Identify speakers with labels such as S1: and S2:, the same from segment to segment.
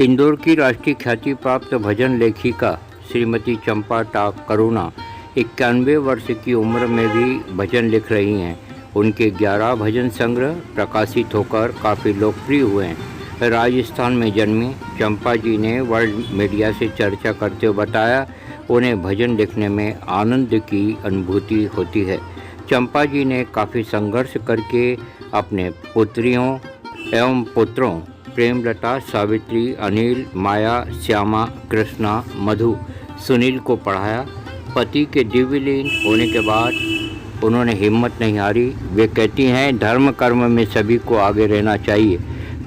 S1: इंदौर की राष्ट्रीय ख्याति प्राप्त भजन लेखिका श्रीमती चंपा टाक करुणा 91 वर्ष की उम्र में भी भजन लिख रही हैं। उनके 11 भजन संग्रह प्रकाशित होकर काफ़ी लोकप्रिय हुए हैं। राजस्थान में जन्मी चंपा जी ने वर्ल्ड मीडिया से चर्चा करते हुए बताया, उन्हें भजन लिखने में आनंद की अनुभूति होती है। चंपा जी ने काफ़ी संघर्ष करके अपने पुत्रियों एवं पुत्रों प्रेमलता, सावित्री, अनिल, माया, श्यामा, कृष्णा, मधु, सुनील को पढ़ाया। पति के दिव्यलीन होने के बाद उन्होंने हिम्मत नहीं हारी। वे कहती हैं, धर्म कर्म में सभी को आगे रहना चाहिए।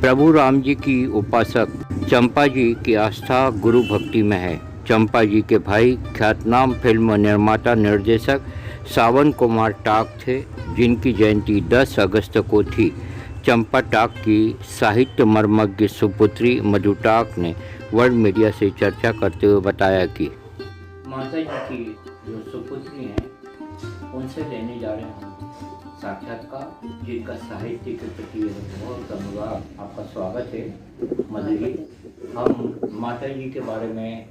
S1: प्रभु राम जी की उपासक चंपा जी की आस्था गुरु भक्ति में है। चंपा जी के भाई ख्यातनाम फिल्म निर्माता निर्देशक सावन कुमार टाक थे, जिनकी जयंती 10 अगस्त को थी। चंपा टाक की साहित्य मर्मज्ञ सुपुत्री मधु टाक ने वर्ल्ड मीडिया से चर्चा करते हुए बताया कि माता जी की जो सुपुत्री हैं उनसे लेने जा रहे हैं साक्षात्कार, जिनका साहित्य के प्रति बहुत अनुराग। आपका स्वागत है मधु जी। हम माता जी के बारे में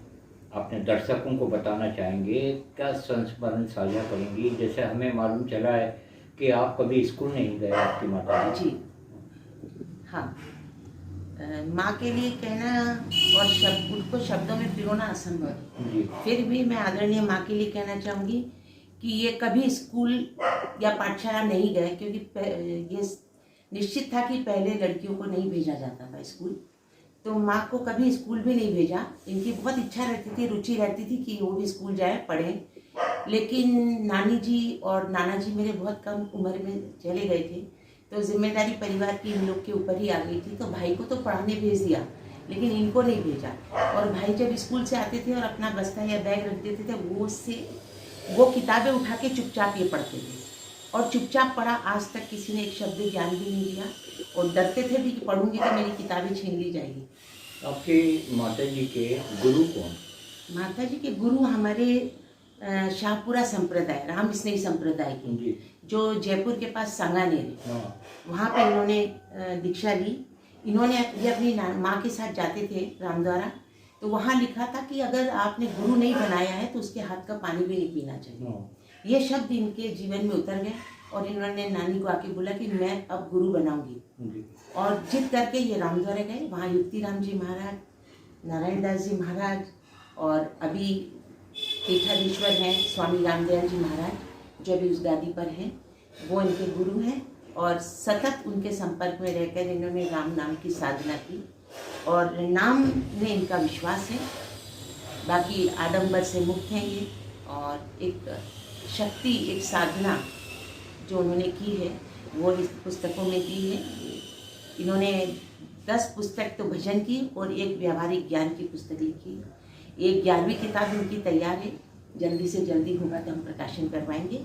S1: अपने दर्शकों को बताना चाहेंगे, क्या संस्मरण साझा करेंगी? जैसे हमें मालूम चला है कि आप कभी स्कूल नहीं गए, आपकी माता
S2: जी। हाँ, माँ के लिए कहना और उनको शब्दों में पिरोना असंभव है। फिर भी मैं आदरणीय माँ के लिए कहना चाहूँगी कि ये कभी स्कूल या पाठशाला नहीं गए, क्योंकि ये निश्चित था कि पहले लड़कियों को नहीं भेजा जाता था स्कूल, तो माँ को कभी स्कूल भी नहीं भेजा। इनकी बहुत इच्छा रहती थी, रुचि रहती थी कि वो भी स्कूल जाए, पढ़ें, लेकिन नानी जी और नाना जी मेरे बहुत कम उम्र में चले गए थे, तो जिम्मेदारी परिवार की इन लोग के ऊपर ही आ गई थी। तो भाई को तो पढ़ाने भेज दिया, लेकिन इनको नहीं भेजा। और भाई जब स्कूल से आते थे और अपना बस्ता या बैग रख देते थे, वो किताबें उठा के चुपचाप ये पढ़ते थे, और चुपचाप पढ़ा। आज तक किसी ने एक शब्द ज्ञान भी नहीं दिया, और डरते थे भी कि पढ़ूंगी तो मेरी किताबें छीन ली जाएगी।
S1: आपके माता जी के गुरु कौन?
S2: माता जी के गुरु हमारे शाहपुरा संप्रदाय, राम स्नेही संप्रदाय के, जो जयपुर के पास सांगानेर है, वहाँ पे इन्होंने दीक्षा ली। इन्होंने ये अपनी माँ के साथ जाते थे रामद्वारा, तो वहाँ लिखा था कि अगर आपने गुरु नहीं बनाया है तो उसके हाथ का पानी भी नहीं पीना चाहिए। ये शब्द इनके जीवन में उतर गए, और इन्होंने नानी को आके बोला कि मैं अब गुरु बनाऊंगी, और जिद करके ये रामद्वारा गए। वहाँ युक्ति राम जी महाराज, नारायण दास जी महाराज, और अभी पीठाधीश्वर हैं स्वामी रामदयाल जी महाराज, जो अभी उस गादी पर हैं, वो इनके गुरु हैं। और सतत उनके संपर्क में रहकर इन्होंने राम नाम की साधना की, और नाम में इनका विश्वास है। बाकी आडंबर से मुक्त हैं ये, और एक शक्ति, एक साधना जो उन्होंने की है वो इस पुस्तकों में की है। इन्होंने 10 पुस्तक तो भजन की और एक व्यावहारिक ज्ञान की पुस्तक लिखी। एक 11वीं किताब इनकी तैयार है, जल्दी से जल्दी होगा तो हम प्रकाशन करवाएंगे।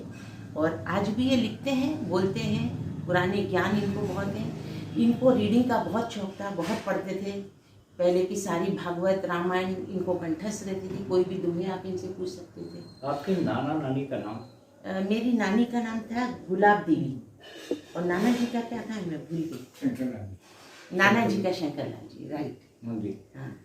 S2: और आज भी ये लिखते हैं, बोलते हैं, पुराने ज्ञान इनको बहुत है। इनको रीडिंग का बहुत शौक था, बहुत पढ़ते थे। पहले की सारी भागवत रामायण इनको कंठस्थ रहती थी, कोई भी दुनिया आप इनसे पूछ सकते थे।
S1: आपके नाना नानी का नाम?
S2: मेरी नानी का नाम था गुलाब देवी, और नाना जी का क्या था मैं भूल गई। नाना जी का शंकरलाल जी, राइट।
S1: हाँ।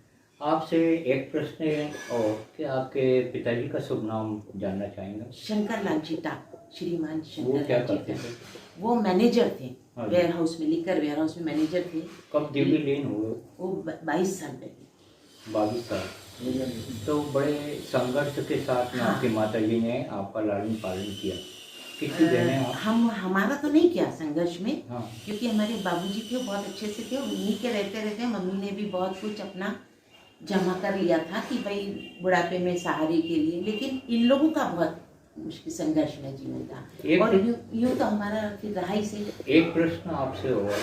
S1: आपसे एक प्रश्न है, और क्या आपके पिताजी का शुभ नाम जानना चाहेंगे?
S2: शंकरलाल जी टाक, श्रीमान
S1: वो क्या
S2: शंकरलाल
S1: करते
S2: जी।
S1: थे?
S2: वो मैनेजर थे,
S1: हाँ,
S2: वेयर हाउस में, लिकर वेयर हाउस में मैनेजर थे।
S1: कब दिव्यलीन हुए?
S2: वो 22 साल पहले।
S1: 22 साल। तो बड़े संघर्ष के साथ में आपकी माता जी ने आपका लालन पालन किया। कितनी बहनें आप?
S2: हमारा तो नहीं किया संघर्ष में।
S1: हाँ।
S2: क्योंकि हमारे बाबूजी थे, बहुत अच्छे से थे, उन्हीं के रहते रहते मम्मी ने भी बहुत कुछ अपना जमा कर लिया था कि भाई बुढ़ापे में सहारे के लिए। लेकिन इन लोगों का बहुत मुश्किल संघर्ष में जीवन था, और यूँ तो हमारा फिर रहा ही से।
S1: एक प्रश्न आपसे होगा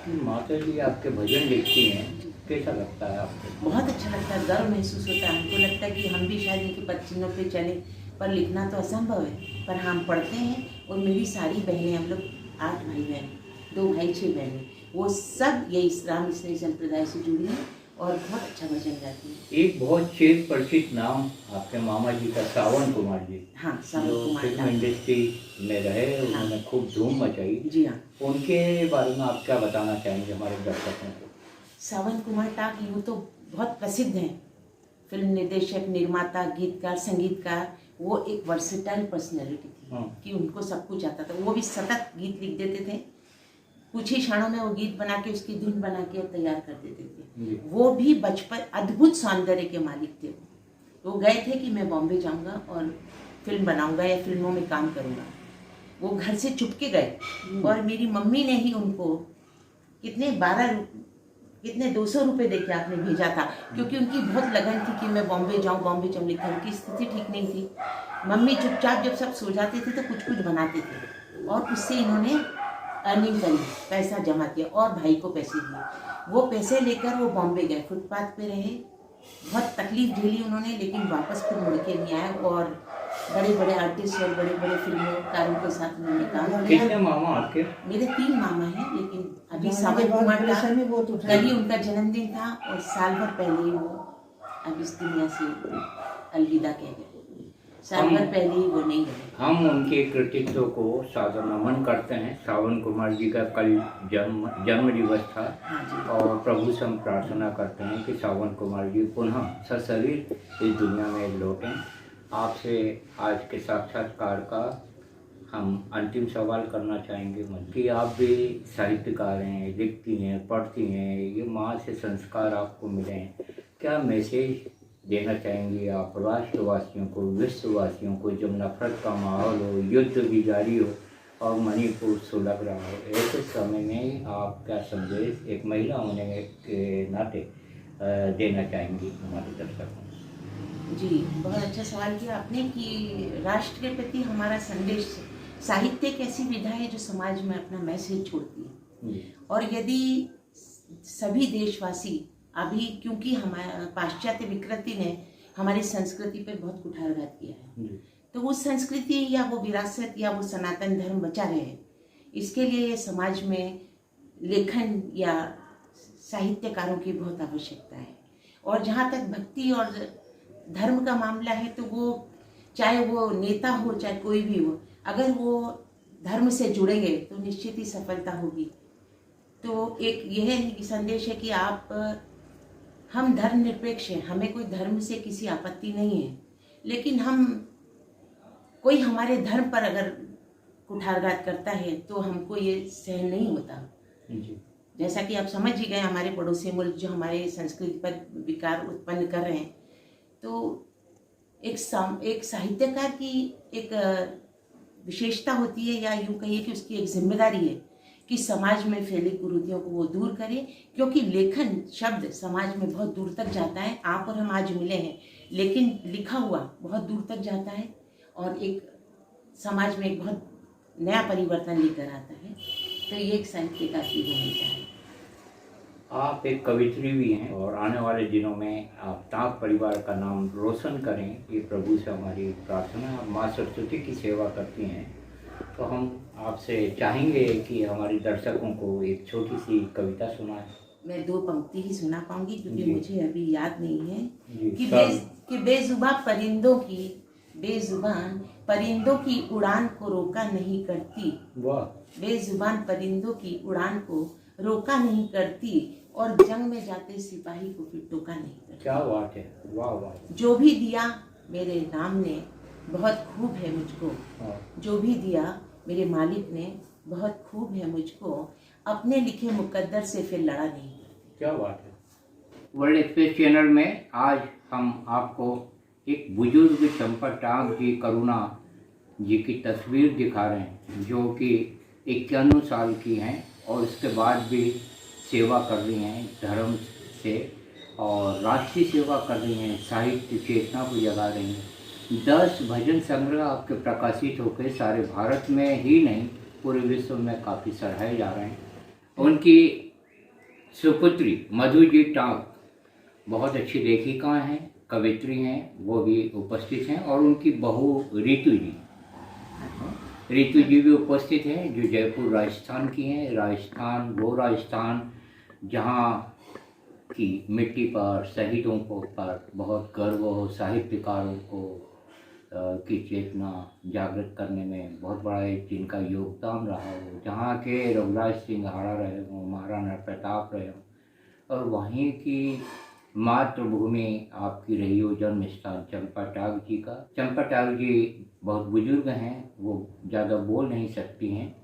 S1: कि माता जी आपके भजन लिखती हैं, कैसा लगता है आपको?
S2: बहुत अच्छा लगता है, गर्व महसूस होता है। हमको लगता है कि हम भी शायद इनके पदचिन्हों पे चले, पर लिखना तो असंभव है, पर हम पढ़ते हैं। और मेरी सारी बहनें, हम लोग 8 भाई बहन, 2 भाई 6 बहनें, वो सब ये राम स्नेही संप्रदाय से जुड़ी हैं और बहुत अच्छा भजन गाती हैं।
S1: एक बहुत चिर परिचित नाम आपके मामा जी का सावन कुमार जी।
S2: हाँ, सावन कुमार
S1: फिल्म इंडस्ट्री में रहे, उन्होंने खूब धूम मचाई।
S2: जी हाँ।
S1: उनके बारे में आप क्या बताना चाहेंगे हमारे दर्शकों को?
S2: सावन कुमार टाक यूँ तो बहुत प्रसिद्ध हैं, फिल्म निर्देशक, निर्माता, गीतकार, संगीतकार। वो एक वर्सेटाइल पर्सनैलिटी थी कि उनको सब कुछ आता था। वो भी सतत गीत लिख देते थे, कुछ ही क्षणों में वो गीत बना के उसकी धुन बना के तैयार कर देते थे। वो भी बचपन अद्भुत सौंदर्य के मालिक थे। वो गए थे कि मैं बॉम्बे जाऊंगा और फिल्म बनाऊंगा या फिल्मों में काम करूंगा। वो घर से चुपके गए और मेरी मम्मी ने ही उनको कितने 200 रुपये दे के आपने भेजा था, क्योंकि उनकी बहुत लगन थी कि मैं बॉम्बे जाऊँ, लेकिन उनकी स्थिति ठीक नहीं थी। मम्मी चुपचाप जब सब सो जाते थे तो कुछ कुछ बनाते थे और उससे इन्होंने अर्निंग करी, पैसा जमा किया और भाई को पैसे दिए। वो पैसे लेकर वो बॉम्बे गए, फुटपाथ पे रहे, बहुत तकलीफ झेली उन्होंने, लेकिन वापस फिर मुड़ के नहीं आए और बड़े बड़े आर्टिस्ट और बड़े बड़े फिल्मकारों के साथ उन्होंने काम किया।
S1: कितने मामा आपके?
S2: मेरे 3 मामा हैं, लेकिन अभी सावन कुमार टाक कल ही उनका जन्मदिन था और साल भर पहले ही वो अब इस दुनिया से अलविदा कह गए। साल भर पहले ही वो नहीं रहे।
S1: हम उनके कृतित्व को सादर नमन करते हैं। सावन कुमार जी का कल जन्म दिवस था और प्रभु से हम प्रार्थना करते हैं कि सावन कुमार जी पुनः सशरीर इस दुनिया में लौटें। आपसे आज के साक्षात्कार का हम अंतिम सवाल करना चाहेंगे कि आप भी साहित्यकार हैं, लिखती हैं, पढ़ती हैं, ये माँ से संस्कार आपको मिले हैं, क्या मैसेज देना चाहेंगे आप राष्ट्रवासियों को, विश्ववासियों को, जब नफरत का माहौल हो, युद्ध भी जारी हो और मणिपुर सुलग रहा हो, ऐसे समय में आप क्या संदेश एक महिला होने के नाते देना चाहेंगी हमारे दर्शकों को?
S2: जी, बहुत अच्छा सवाल किया आपने कि राष्ट्र के प्रति हमारा संदेश। साहित्य एक ऐसी विधा है जो समाज में अपना मैसेज छोड़ती है और यदि सभी देशवासी अभी, क्योंकि हमारे पाश्चात्य विकृति ने हमारी संस्कृति पर बहुत कुठाराघात किया है, तो वो संस्कृति या वो विरासत या वो सनातन धर्म बचा रहे, इसके लिए समाज में लेखन या साहित्यकारों की बहुत आवश्यकता है। और जहाँ तक भक्ति और धर्म का मामला है तो वो चाहे वो नेता हो चाहे कोई भी हो, अगर वो धर्म से जुड़ेंगे तो निश्चित ही सफलता होगी। तो एक यह संदेश है कि हम धर्मनिरपेक्ष हैं, हमें कोई धर्म से किसी आपत्ति नहीं है, लेकिन कोई हमारे धर्म पर अगर कुठाराघात करता है तो हमको ये सहन नहीं होता। जैसा कि आप समझ ही गए, हमारे पड़ोसी मुल्क जो हमारे संस्कृति पर विकार उत्पन्न कर रहे हैं, तो एक साहित्यकार की एक विशेषता होती है, या यूँ कहिए कि उसकी एक जिम्मेदारी है कि समाज में फैली कुरीतियों को वो दूर करे, क्योंकि लेखन शब्द समाज में बहुत दूर तक जाता है। आप और हम आज मिले हैं, लेकिन लिखा हुआ बहुत दूर तक जाता है और एक समाज में एक बहुत नया परिवर्तन लेकर आता है। तो ये एक साहित्यकार की भूमिका है।
S1: आप एक कवित्री भी हैं और आने वाले दिनों में आप टाक परिवार का नाम रोशन करें, ये प्रभु से हमारी प्रार्थना है। माँ सरस्वती की सेवा करती हैं, तो हम आपसे चाहेंगे कि हमारे दर्शकों को एक छोटी सी कविता सुनाएं।
S2: मैं 2 पंक्ति ही सुना पाऊंगी क्योंकि मुझे अभी याद नहीं है कि बेजुबान परिंदों की उड़ान को रोका नहीं करती। बेजुबान परिंदों की उड़ान को रोका नहीं करती और जंग में जाते सिपाही को फिर टोका नहीं करती।
S1: क्या बात है, वाह वाह।
S2: जो भी दिया मेरे राम ने बहुत खूब है मुझको, जो भी दिया मेरे मालिक ने बहुत खूब है मुझको, अपने लिखे मुकद्दर से फिर लड़ा नहीं।
S1: क्या बात है। वर्ल्ड एक्सप्रेस चैनल में आज हम आपको एक बुजुर्ग चंपा टाक जी करुणा जी की तस्वीर दिखा रहे हैं, जो कि 91 साल की हैं और उसके बाद भी सेवा कर रही हैं धर्म से और राष्ट्रीय सेवा कर रही हैं, साहित्य चेतना को जगा रही हैं। 10 भजन संग्रह आपके प्रकाशित होकर सारे भारत में ही नहीं पूरे विश्व में काफ़ी सराहे जा रहे हैं। उनकी सुपुत्री मधु जी टाक बहुत अच्छी लेखिका हैं, कवित्री हैं, वो भी उपस्थित हैं और उनकी बहू ऋतु जी भी उपस्थित हैं, जो जयपुर राजस्थान की हैं। राजस्थान जहाँ की मिट्टी पर शहीदों पर बहुत गर्व हो, साहित्यकारों को की चेतना जागृत करने में बहुत बड़ा एक जिनका योगदान रहा हो, जहाँ के रघुराज सिंह हाड़ा रहे हों, महाराणा प्रताप रहे हों, और वहीं की मातृभूमि आपकी रही हो जन्म स्थान चंपा टाक जी का। चंपा टाक जी बहुत बुजुर्ग हैं, वो ज़्यादा बोल नहीं सकती हैं,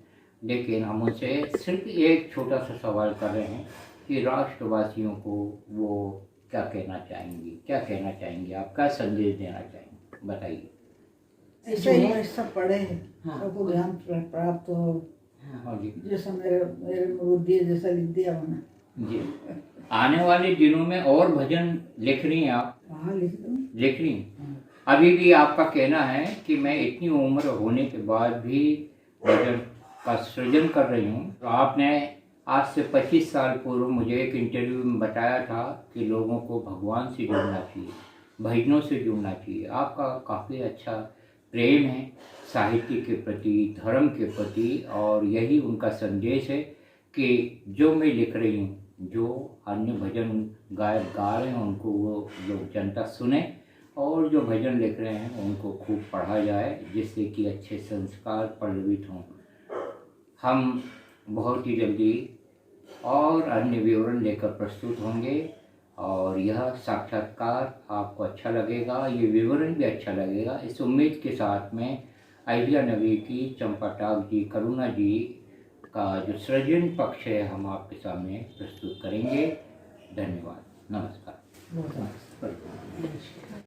S1: लेकिन हम उनसे सिर्फ एक छोटा सा सवाल कर रहे हैं कि राष्ट्रवासियों को वो क्या कहना चाहेंगी, क्या कहना चाहेंगी, आप क्या संदेश देना चाहेंगे, बताइए।
S3: ऐसा ही ऐसा पढ़े,
S2: हाँ।
S3: सबको ज्ञान प्राप्त हो,
S1: हाँ जी
S3: जैसा मेरे मेरे में बुद्धि है, जैसा लिख दिया होना।
S1: जी। आने वाले दिनों में और भजन लिख रही हैं आप?
S3: हाँ, लिख दूँ।
S1: लिख रही हैं। अभी भी आपका कहना है कि मैं इतनी उम्र होने के बाद भी भजन का सृजन कर रही हूँ। तो आपने आज से 25 साल पूर्व मुझे एक इंटरव्यू में बताया था कि लोगों को भगवान से जुड़ना चाहिए, भजनों से जुड़ना चाहिए। आपका काफ़ी अच्छा प्रेम है साहित्य के प्रति, धर्म के प्रति, और यही उनका संदेश है कि जो मैं लिख रही हूँ, जो अन्य भजन गायक गा रहे हैं उनको वो लोग जनता सुने, और जो भजन लिख रहे हैं उनको खूब पढ़ा जाए, जिससे कि अच्छे संस्कार पल्लवित हों। हम बहुत ही जल्दी और अन्य विवरण लेकर प्रस्तुत होंगे, और यह साक्षात्कार आपको अच्छा लगेगा, ये विवरण भी अच्छा लगेगा, इस उम्मीद के साथ में आइडिया नवी की चंपा टाक जी, करुणा जी का जो सृजन पक्ष है हम आपके सामने प्रस्तुत करेंगे। धन्यवाद, नमस्कार।
S3: बहुत अच्छा।
S2: नमस्कार।